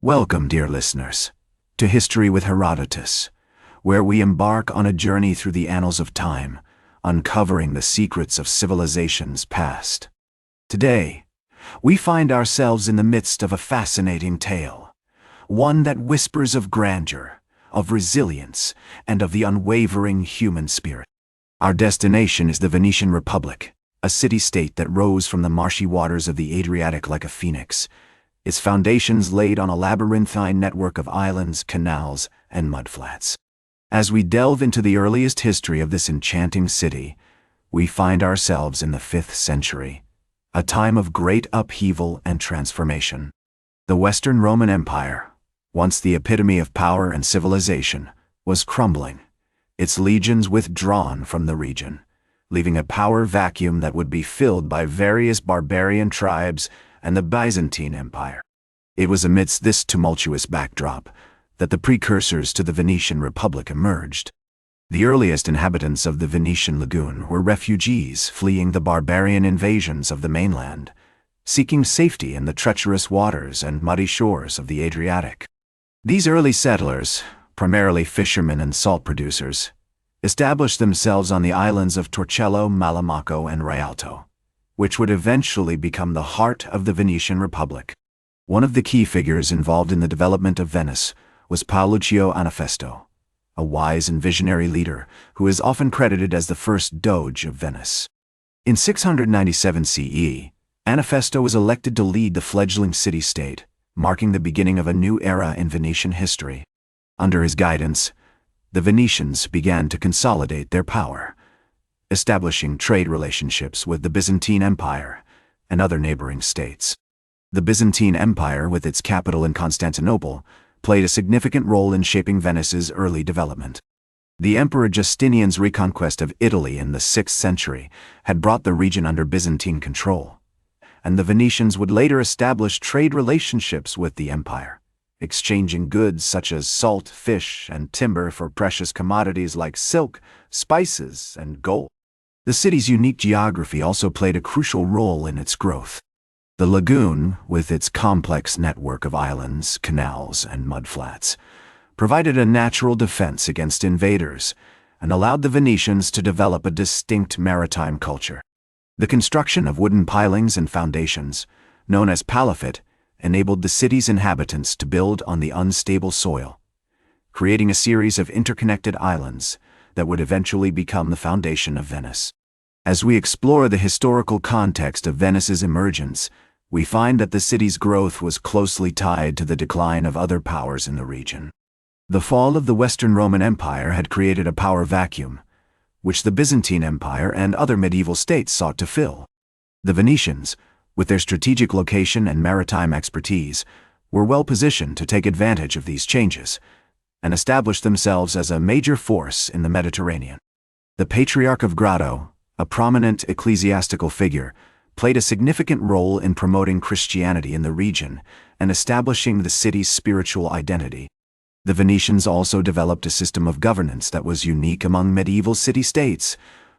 Welcome, dear listeners, to History with Herodotus, where we embark on a journey through the annals of time, uncovering the secrets of civilizations past. Today, we find ourselves in the midst of a fascinating tale, one that whispers of grandeur, of resilience, and of the unwavering human spirit. Our destination is the Venetian Republic, a city-state that rose from the marshy waters of the Adriatic like a phoenix, its foundations laid on a labyrinthine network of islands, canals, and mudflats. As we delve into the earliest history of this enchanting city, we find ourselves in the 5th century, a time of great upheaval and transformation. The Western Roman Empire, once the epitome of power and civilization, was crumbling, its legions withdrawn from the region, leaving a power vacuum that would be filled by various barbarian tribes and the Byzantine Empire. It was amidst this tumultuous backdrop that the precursors to the Venetian Republic emerged. The earliest inhabitants of the Venetian lagoon were refugees fleeing the barbarian invasions of the mainland, seeking safety in the treacherous waters and muddy shores of the Adriatic. These early settlers, primarily fishermen and salt producers, established themselves on the islands of Torcello, Malamocco, and Rialto, which would eventually become the heart of the Venetian Republic. One of the key figures involved in the development of Venice was Paoluccio Anafesto, a wise and visionary leader who is often credited as the first Doge of Venice. In 697 CE, Anafesto was elected to lead the fledgling city-state, marking the beginning of a new era in Venetian history. Under his guidance, the Venetians began to consolidate their power, establishing trade relationships with the Byzantine Empire and other neighboring states. The Byzantine Empire, with its capital in Constantinople, played a significant role in shaping Venice's early development. The Emperor Justinian's reconquest of Italy in the 6th century had brought the region under Byzantine control, and the Venetians would later establish trade relationships with the empire, exchanging goods such as salt, fish, and timber for precious commodities like silk, spices, and gold. The city's unique geography also played a crucial role in its growth. The lagoon, with its complex network of islands, canals, and mudflats, provided a natural defense against invaders and allowed the Venetians to develop a distinct maritime culture. The construction of wooden pilings and foundations, known as palafitte, enabled the city's inhabitants to build on the unstable soil, creating a series of interconnected islands that would eventually become the foundation of Venice. As we explore the historical context of Venice's emergence, we find that the city's growth was closely tied to the decline of other powers in the region. The fall of the Western Roman Empire had created a power vacuum, which the Byzantine Empire and other medieval states sought to fill. The Venetians, with their strategic location and maritime expertise, were well positioned to take advantage of these changes and establish themselves as a major force in the Mediterranean. The Patriarch of Grado, a prominent ecclesiastical figure, played a significant role in promoting Christianity in the region and establishing the city's spiritual identity. The Venetians also developed a system of governance that was unique among medieval city-states,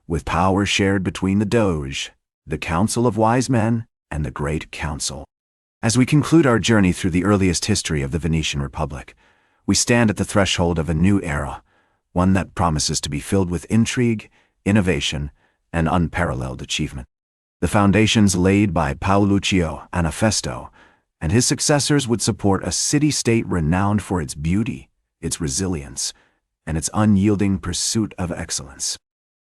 with power shared between the Doge, the Council of Wise Men, and the Great Council. As we conclude our journey through the earliest history of the Venetian Republic, we stand at the threshold of a new era, one that promises to be filled with intrigue, innovation, and unparalleled achievement. The foundations laid by Paoluccio Anafesto and his successors would support a city-state renowned for its beauty, its resilience, and its unyielding pursuit of excellence.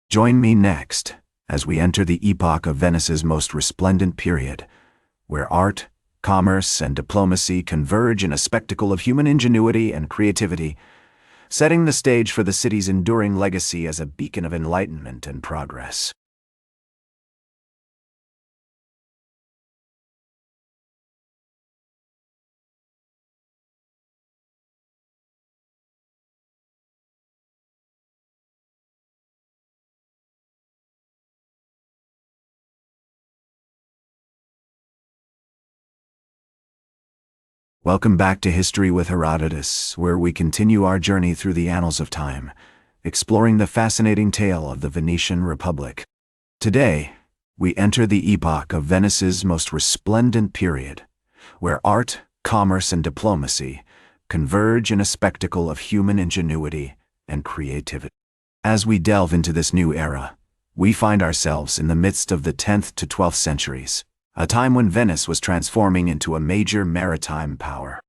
Join me next as we enter the epoch of Venice's most resplendent period, where art, commerce, and diplomacy converge in a spectacle of human ingenuity and creativity, setting the stage for the city's enduring legacy as a beacon of enlightenment and progress. Welcome back to History with Herodotus, where we continue our journey through the annals of time, exploring the fascinating tale of the Venetian Republic. Today, we enter the epoch of Venice's most resplendent period, where art, commerce and diplomacy converge in a spectacle of human ingenuity and creativity. As we delve into this new era, we find ourselves in the midst of the 10th to 12th centuries, a time when Venice was transforming into a major maritime power.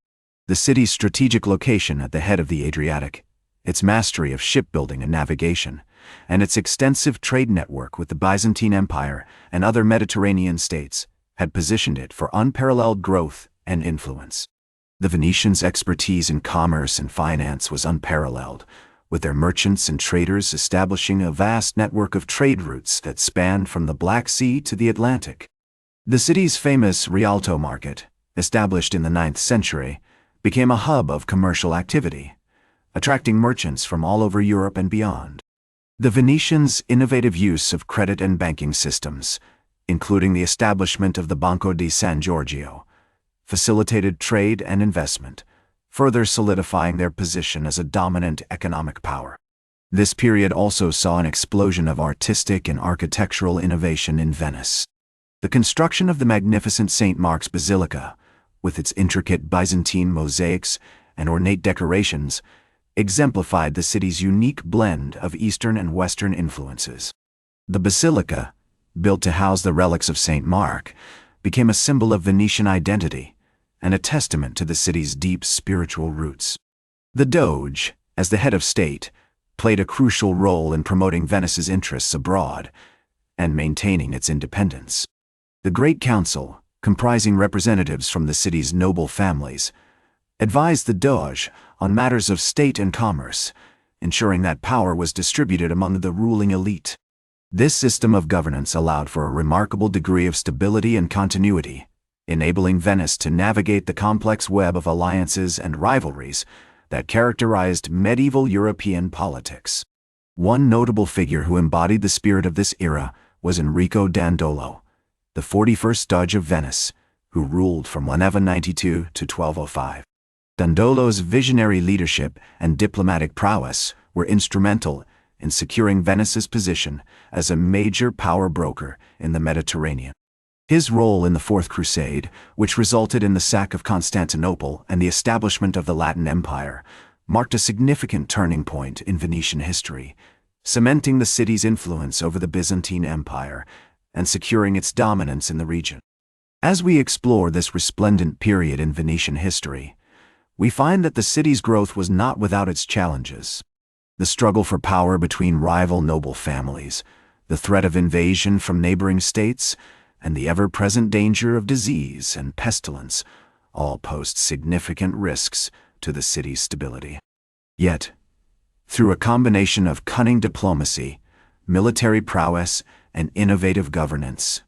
The city's strategic location at the head of the Adriatic, its mastery of shipbuilding and navigation, and its extensive trade network with the Byzantine Empire and other Mediterranean states had positioned it for unparalleled growth and influence. The Venetians' expertise in commerce and finance was unparalleled, with their merchants and traders establishing a vast network of trade routes that spanned from the Black Sea to the Atlantic. The city's famous Rialto market, established in the 9th century, became a hub of commercial activity, attracting merchants from all over Europe and beyond. The Venetians' innovative use of credit and banking systems, including the establishment of the Banco di San Giorgio, facilitated trade and investment, further solidifying their position as a dominant economic power. This period also saw an explosion of artistic and architectural innovation in Venice. The construction of the magnificent St. Mark's Basilica, with its intricate Byzantine mosaics and ornate decorations, exemplified the city's unique blend of Eastern and Western influences. The basilica, built to house the relics of St. Mark, became a symbol of Venetian identity and a testament to the city's deep spiritual roots. The Doge, as the head of state, played a crucial role in promoting Venice's interests abroad and maintaining its independence. The Great Council, comprising representatives from the city's noble families, advised the Doge on matters of state and commerce, ensuring that power was distributed among the ruling elite. This system of governance allowed for a remarkable degree of stability and continuity, enabling Venice to navigate the complex web of alliances and rivalries that characterized medieval European politics. One notable figure who embodied the spirit of this era was Enrico Dandolo, the 41st Doge of Venice, who ruled from 1192 to 1205. Dandolo's visionary leadership and diplomatic prowess were instrumental in securing Venice's position as a major power broker in the Mediterranean. His role in the Fourth Crusade, which resulted in the sack of Constantinople and the establishment of the Latin Empire, marked a significant turning point in Venetian history, cementing the city's influence over the Byzantine Empire and securing its dominance in the region. As we explore this resplendent period in Venetian history, we find that the city's growth was not without its challenges. The struggle for power between rival noble families, the threat of invasion from neighboring states, and the ever-present danger of disease and pestilence all posed significant risks to the city's stability. Yet, through a combination of cunning diplomacy, military prowess, and innovative governance,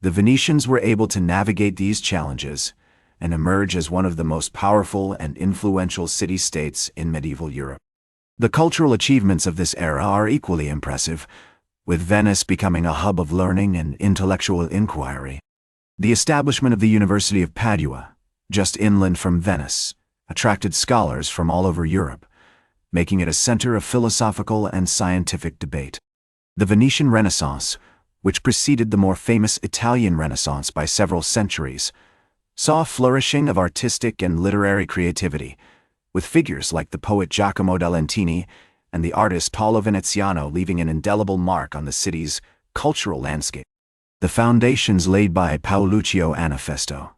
the Venetians were able to navigate these challenges and emerge as one of the most powerful and influential city-states in medieval Europe. The cultural achievements of this era are equally impressive, with Venice becoming a hub of learning and intellectual inquiry. The establishment of the University of Padua, just inland from Venice, attracted scholars from all over Europe, making it a center of philosophical and scientific debate. The Venetian Renaissance, which preceded the more famous Italian Renaissance by several centuries, saw a flourishing of artistic and literary creativity, with figures like the poet Giacomo da Lentini and the artist Paolo Veneziano leaving an indelible mark on the city's cultural landscape. The foundations laid by Paoluccio Anafesto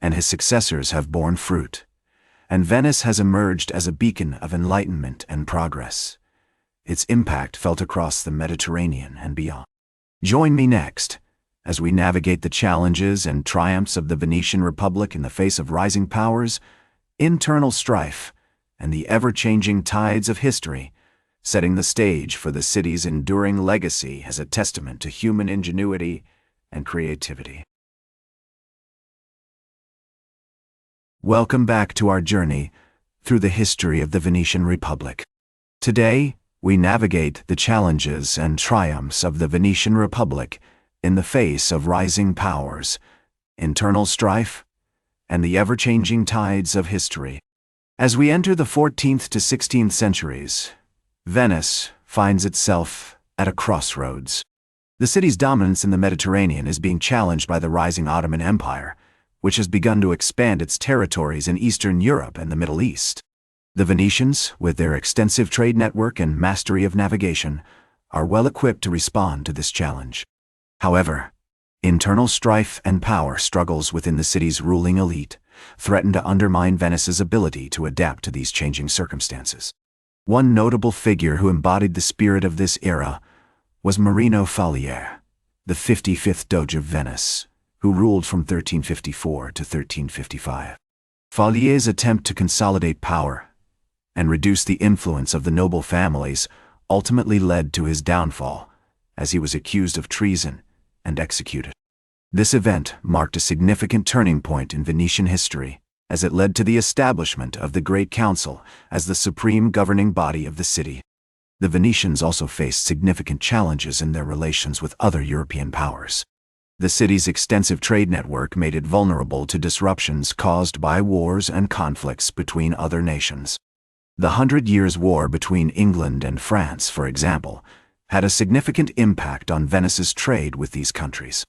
and his successors have borne fruit, and Venice has emerged as a beacon of enlightenment and progress, its impact felt across the Mediterranean and beyond. Join me next as we navigate the challenges and triumphs of the Venetian Republic in the face of rising powers, internal strife, and the ever-changing tides of history, setting the stage for the city's enduring legacy as a testament to human ingenuity and creativity. Welcome back to our journey through the history of the Venetian Republic. Today, we navigate the challenges and triumphs of the Venetian Republic in the face of rising powers, internal strife, and the ever-changing tides of history. As we enter the 14th to 16th centuries, Venice finds itself at a crossroads. The city's dominance in the Mediterranean is being challenged by the rising Ottoman Empire, which has begun to expand its territories in Eastern Europe and the Middle East. The Venetians, with their extensive trade network and mastery of navigation, are well equipped to respond to this challenge. However, internal strife and power struggles within the city's ruling elite threaten to undermine Venice's ability to adapt to these changing circumstances. One notable figure who embodied the spirit of this era was Marino Falier, the 55th Doge of Venice, who ruled from 1354 to 1355. Falier's attempt to consolidate power and reduce the influence of the noble families ultimately led to his downfall, as he was accused of treason and executed. This event marked a significant turning point in Venetian history, as it led to the establishment of the Great Council as the supreme governing body of the city. The Venetians also faced significant challenges in their relations with other European powers. The city's extensive trade network made it vulnerable to disruptions caused by wars and conflicts between other nations. The 100 Years' War between England and France, for example, had a significant impact on Venice's trade with these countries.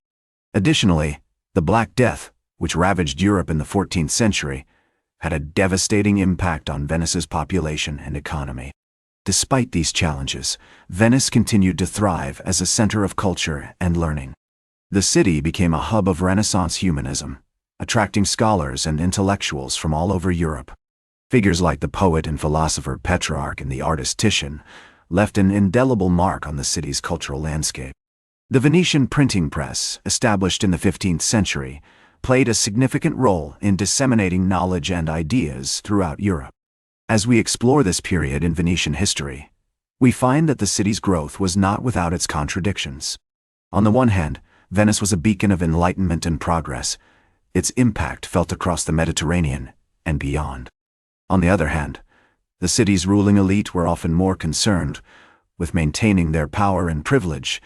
Additionally, the Black Death, which ravaged Europe in the 14th century, had a devastating impact on Venice's population and economy. Despite these challenges, Venice continued to thrive as a center of culture and learning. The city became a hub of Renaissance humanism, attracting scholars and intellectuals from all over Europe. Figures like the poet and philosopher Petrarch and the artist Titian left an indelible mark on the city's cultural landscape. The Venetian printing press, established in the 15th century, played a significant role in disseminating knowledge and ideas throughout Europe. As we explore this period in Venetian history, we find that the city's growth was not without its contradictions. On the one hand, Venice was a beacon of enlightenment and progress, its impact felt across the Mediterranean and beyond. On the other hand, the city's ruling elite were often more concerned with maintaining their power and privilege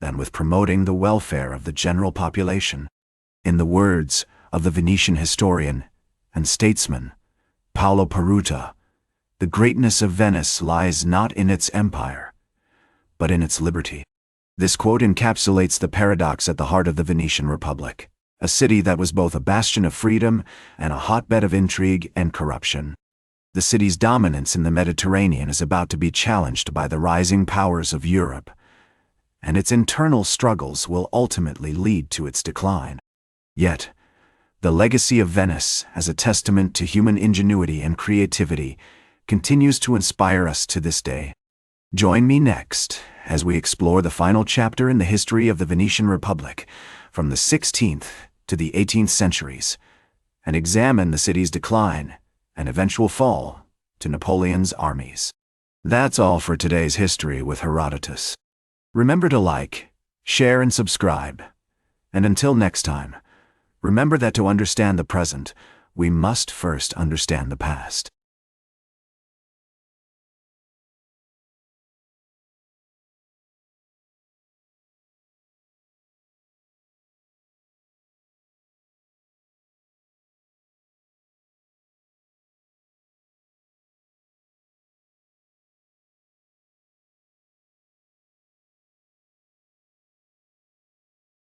than with promoting the welfare of the general population. In the words of the Venetian historian and statesman Paolo Peruta, the greatness of Venice lies not in its empire, but in its liberty. This quote encapsulates the paradox at the heart of the Venetian Republic, a city that was both a bastion of freedom and a hotbed of intrigue and corruption. The city's dominance in the Mediterranean is about to be challenged by the rising powers of Europe, and its internal struggles will ultimately lead to its decline. Yet, the legacy of Venice as a testament to human ingenuity and creativity continues to inspire us to this day. Join me next as we explore the final chapter in the history of the Venetian Republic, from the 16th to the 18th centuries, and examine the city's decline and eventual fall to Napoleon's armies. That's all for today's History with Herodotus. Remember to like, share, and subscribe. And until next time, remember that to understand the present, we must first understand the past.